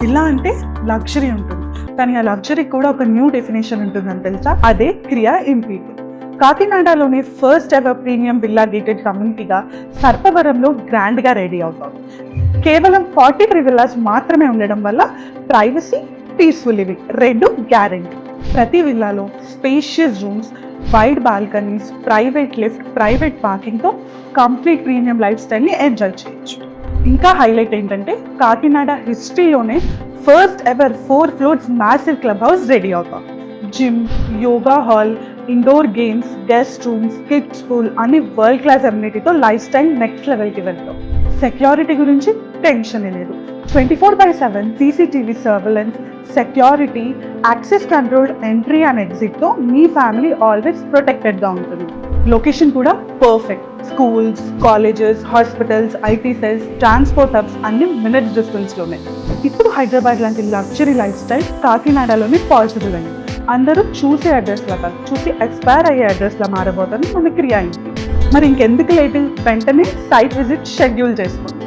Villa అంటే luxury ఉంటుంది, కానీ ఆ లగ్జరీ కూడా ఒక న్యూ డెఫినేషన్ ఉంటుందని తెలుసా? అదే క్రియా ఇంపీరియల్. కాకినాడలోని first ever premium villa gated కమ్యూనిటీగా సర్పవరంలో గ్రాండ్గా రెడీ అవుతాం. కేవలం 43 విల్లాస్ మాత్రమే ఉండడం వల్ల ప్రైవసీ, పీస్ఫుల్ లివింగ్ రెండు గ్యారెంటీ. ప్రతి విల్లాలో spacious rooms, wide balconies, private lift, private పార్కింగ్తో కంప్లీట్ ప్రీమియం లైఫ్ స్టైల్ని ఎంజాయ్ చేయొచ్చు. ఇంకా హైలైట్ ఏంటంటే కాకినాడ హిస్టరీలోనే first ever 4 floors massive club house ready అవుతాం. Gym, yoga hall, indoor games, guest rooms, kids school అన్ని world class అమ్యూనిటీతో life style next లెవెల్కి వెళ్తాం. సెక్యూరిటీ గురించి టెన్షన్ లేదు. 24/7 CCTV surveillance, security, access control, entry and ఎగ్జిట్తో మీ ఫ్యామిలీ ఆల్వేస్ ప్రొటెక్టెడ్గా ఉంటుంది. లొకేషన్ కూడా perfect. Schools, colleges, hospitals, IT cells, transport hubs అన్ని మినిట్స్ డిస్టెన్స్లోనే. ఇప్పుడు హైదరాబాద్ లాంటి లగ్జరీ లైఫ్ స్టైల్ కాకినాడలోనే పాసిబుల్ అయింది. అందరూ చూసే అడ్రస్లా కాదు, చూసి ఎక్స్పైర్ అయ్యే అడ్రస్లా మారబోతుంది మన క్రియా ఇంటి. మరి ఇంకెందుకు లేటు, వెంటనే సైట్ విజిట్ షెడ్యూల్ చేసుకోండి.